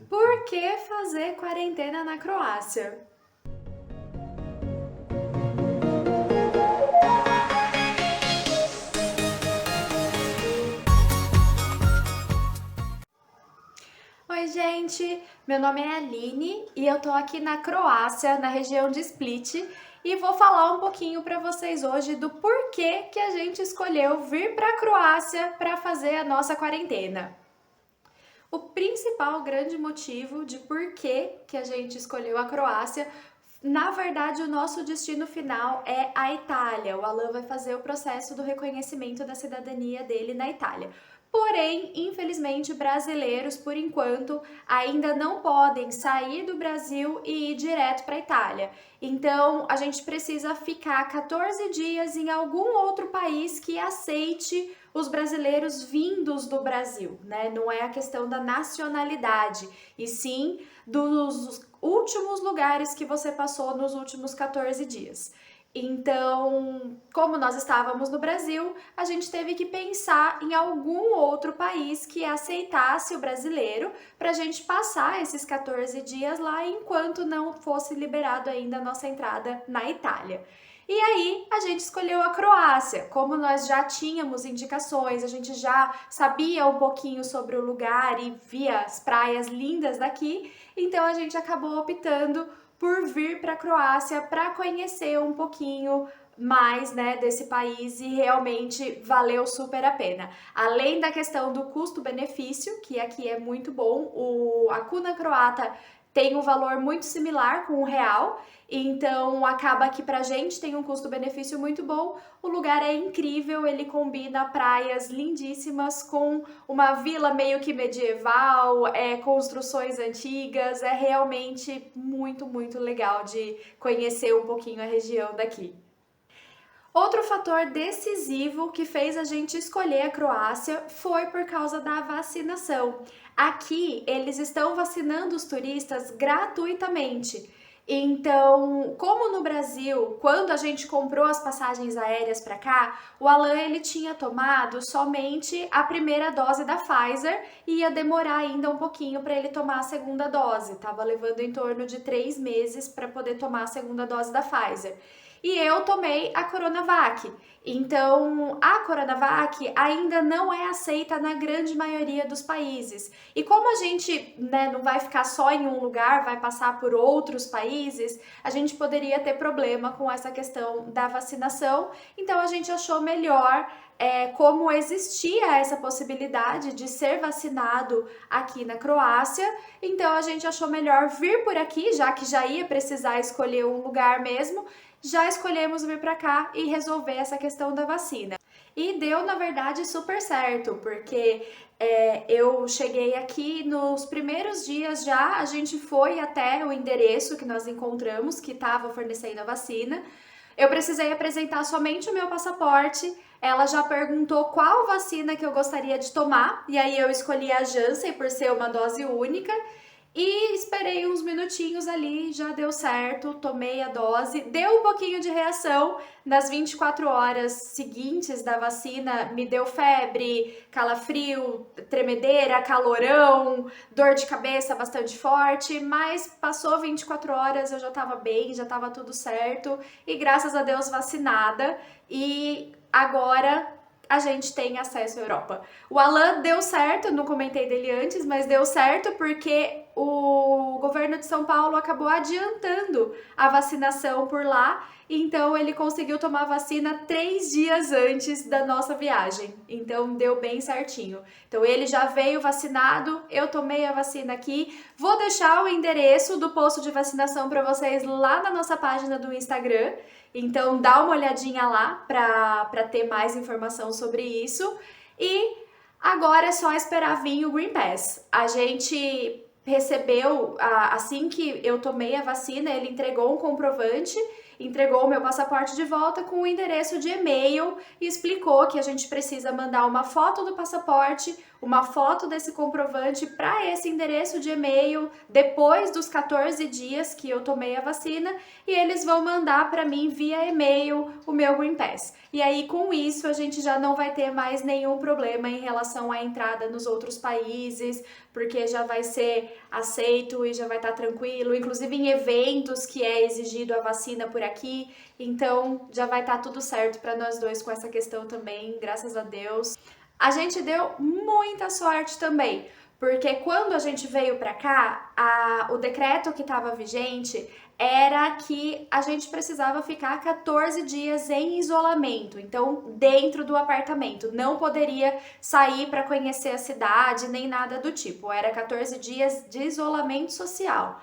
Por que fazer quarentena na Croácia? Oi, gente! Meu nome é Aline e eu tô aqui na Croácia, na região de Split, e vou falar um pouquinho para vocês hoje do porquê que a gente escolheu vir para a Croácia para fazer a nossa quarentena. O principal grande motivo de porquê que a gente escolheu a Croácia, na verdade, o nosso destino final é a Itália. O Alan vai fazer o processo do reconhecimento da cidadania dele na Itália. Porém, infelizmente, brasileiros, por enquanto, ainda não podem sair do Brasil e ir direto para a Itália. Então, a gente precisa ficar 14 dias em algum outro país que aceite os brasileiros vindos do Brasil, né? Não é a questão da nacionalidade, e sim dos últimos lugares que você passou nos últimos 14 dias. Então, como nós estávamos no Brasil, a gente teve que pensar em algum outro país que aceitasse o brasileiro para a gente passar esses 14 dias lá enquanto não fosse liberado ainda a nossa entrada na Itália. E aí a gente escolheu a Croácia, como nós já tínhamos indicações, a gente já sabia um pouquinho sobre o lugar e via as praias lindas daqui, então a gente acabou optando por vir para a Croácia para conhecer um pouquinho mais, né, desse país, e realmente valeu super a pena. Além da questão do custo-benefício, que aqui é muito bom, a kuna croata tem um valor muito similar com o real, então acaba que pra gente tem um custo-benefício muito bom. O lugar é incrível, ele combina praias lindíssimas com uma vila meio que medieval, construções antigas, é realmente muito legal de conhecer um pouquinho a região daqui. Outro fator decisivo que fez a gente escolher a Croácia foi por causa da vacinação. Aqui eles estão vacinando os turistas gratuitamente. Então, como no Brasil, quando a gente comprou as passagens aéreas para cá, o Alan ele tinha tomado somente a primeira dose da Pfizer e ia demorar ainda um pouquinho para ele tomar a segunda dose. Tava levando em torno de 3 meses para poder tomar a segunda dose da Pfizer. E eu tomei a Coronavac. Então, a Coronavac ainda não é aceita na grande maioria dos países. E como a gente, né, não vai ficar só em um lugar, vai passar por outros países, a gente poderia ter problema com essa questão da vacinação. Então, a gente achou melhor como existia essa possibilidade de ser vacinado aqui na Croácia, então a gente achou melhor vir por aqui, já que já ia precisar escolher um lugar mesmo, já escolhemos vir para cá e resolver essa questão da vacina. E deu, na verdade, super certo, porque eu cheguei aqui nos primeiros dias já, a gente foi até o endereço que nós encontramos, que estava fornecendo a vacina. Eu precisei apresentar somente o meu passaporte. Ela já perguntou qual vacina que eu gostaria de tomar, e aí eu escolhi a Janssen por ser uma dose única. E esperei uns minutinhos ali, já deu certo, tomei a dose, deu um pouquinho de reação nas 24 horas seguintes da vacina, me deu febre, calafrio, tremedeira, calorão, dor de cabeça bastante forte, mas passou 24 horas, eu já tava bem, já tava tudo certo e graças a Deus vacinada e agora a gente tem acesso à Europa. O Alan deu certo, não comentei dele antes, mas deu certo porque o governo de São Paulo acabou adiantando a vacinação por lá, então ele conseguiu tomar a vacina 3 dias antes da nossa viagem, então deu bem certinho. Então ele já veio vacinado, eu tomei a vacina aqui, vou deixar o endereço do posto de vacinação para vocês lá na nossa página do Instagram, então dá uma olhadinha lá para ter mais informação sobre isso. E agora é só esperar vir o Green Pass. A gente recebeu, assim que eu tomei a vacina, ele entregou um comprovante entregou o meu passaporte de volta com o endereço de e-mail e explicou que a gente precisa mandar uma foto do passaporte, uma foto desse comprovante para esse endereço de e-mail depois dos 14 dias que eu tomei a vacina e eles vão mandar para mim via e-mail o meu Green Pass. E aí com isso a gente já não vai ter mais nenhum problema em relação à entrada nos outros países, porque já vai ser aceito e já vai estar tranquilo, inclusive em eventos que é exigido a vacina por aqui, então já vai estar tudo certo para nós dois com essa questão também, graças a Deus. A gente deu muita sorte também, porque quando a gente veio para cá, o decreto que estava vigente era que a gente precisava ficar 14 dias em isolamento, então dentro do apartamento, não poderia sair para conhecer a cidade nem nada do tipo, era 14 dias de isolamento social.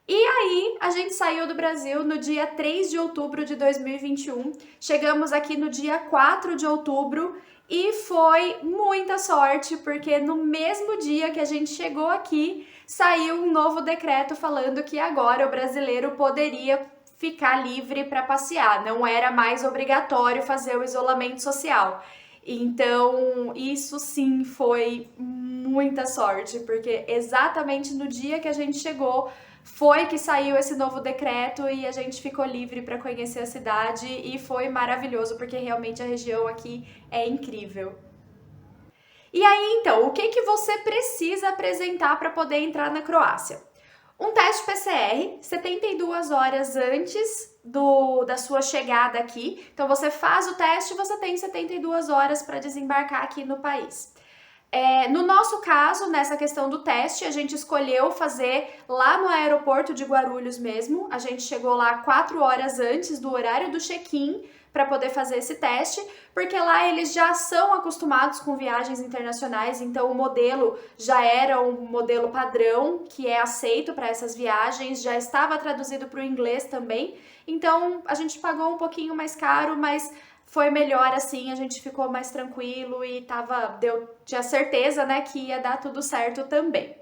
E aí, a gente saiu do Brasil no dia 3 de outubro de 2021, chegamos aqui no dia 4 de outubro e foi muita sorte, porque no mesmo dia que a gente chegou aqui, saiu um novo decreto falando que agora o brasileiro poderia ficar livre para passear, não era mais obrigatório fazer o isolamento social. Então, isso sim foi muita sorte, porque exatamente no dia que a gente chegou, foi que saiu esse novo decreto e a gente ficou livre para conhecer a cidade e foi maravilhoso, porque realmente a região aqui é incrível. E aí, então, o que que você precisa apresentar para poder entrar na Croácia? Um teste PCR 72 horas antes da sua chegada aqui. Então, você faz o teste e você tem 72 horas para desembarcar aqui no país. No nosso caso, nessa questão do teste, a gente escolheu fazer lá no aeroporto de Guarulhos mesmo. A gente chegou lá 4 horas antes do horário do check-in para poder fazer esse teste, porque lá eles já são acostumados com viagens internacionais, então o modelo já era um modelo padrão que é aceito para essas viagens, já estava traduzido para o inglês também. Então a gente pagou um pouquinho mais caro, mas foi melhor assim, a gente ficou mais tranquilo e tinha certeza, né, que ia dar tudo certo também.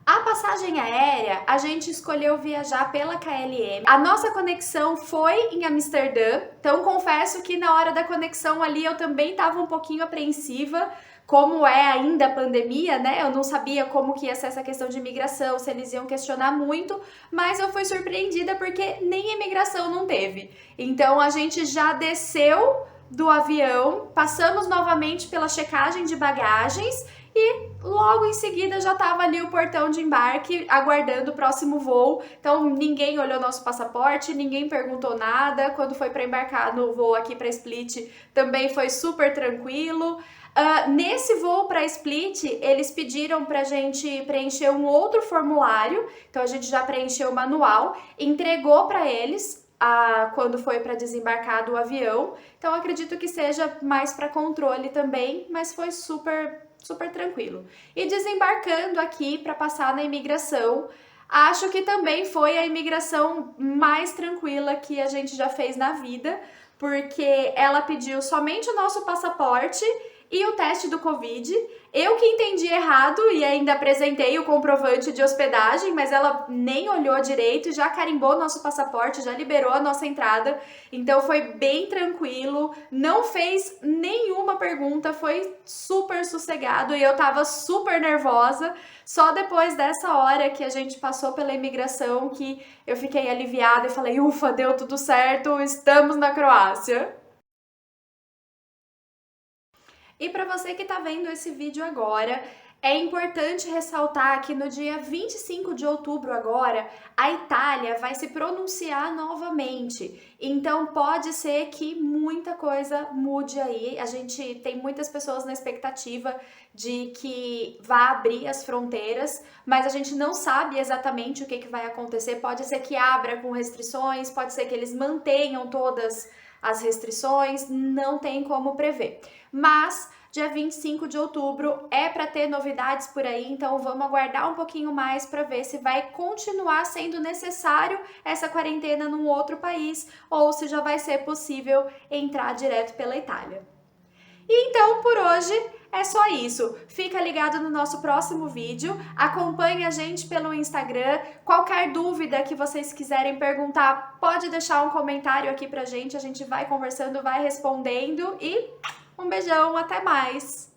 A passagem aérea, a gente escolheu viajar pela KLM. A nossa conexão foi em Amsterdã, então confesso que na hora da conexão ali eu também estava um pouquinho apreensiva, como é ainda a pandemia, né? Eu não sabia como que ia ser essa questão de imigração, se eles iam questionar muito, mas eu fui surpreendida porque nem imigração não teve. Então a gente já desceu do avião, passamos novamente pela checagem de bagagens e logo em seguida já estava ali o portão de embarque aguardando o próximo voo. Então ninguém olhou nosso passaporte, ninguém perguntou nada. Quando foi para embarcar no voo aqui para Split, também foi super tranquilo. Nesse voo para Split, eles pediram para a gente preencher um outro formulário, então a gente já preencheu o manual, entregou para eles quando foi para desembarcar do avião. Então acredito que seja mais para controle também, mas foi super tranquilo. E desembarcando aqui para passar na imigração, acho que também foi a imigração mais tranquila que a gente já fez na vida, porque ela pediu somente o nosso passaporte e o teste do Covid. Eu que entendi errado e ainda apresentei o comprovante de hospedagem, mas ela nem olhou direito, já carimbou nosso passaporte, já liberou a nossa entrada. Então foi bem tranquilo, não fez nenhuma pergunta, foi super sossegado e eu tava super nervosa. Só depois dessa hora que a gente passou pela imigração que eu fiquei aliviada e falei, ufa, deu tudo certo, estamos na Croácia. E para você que está vendo esse vídeo agora, é importante ressaltar que no dia 25 de outubro agora, a Itália vai se pronunciar novamente. Então pode ser que muita coisa mude aí. A gente tem muitas pessoas na expectativa de que vá abrir as fronteiras, mas a gente não sabe exatamente o que vai acontecer. Pode ser que abra com restrições, pode ser que eles mantenham todas as restrições, não tem como prever. Mas dia 25 de outubro é para ter novidades por aí, então vamos aguardar um pouquinho mais para ver se vai continuar sendo necessário essa quarentena num outro país ou se já vai ser possível entrar direto pela Itália. E então, por hoje, é só isso. Fica ligado no nosso próximo vídeo, acompanhe a gente pelo Instagram. Qualquer dúvida que vocês quiserem perguntar, pode deixar um comentário aqui pra gente, a gente vai conversando, vai respondendo e um beijão, até mais!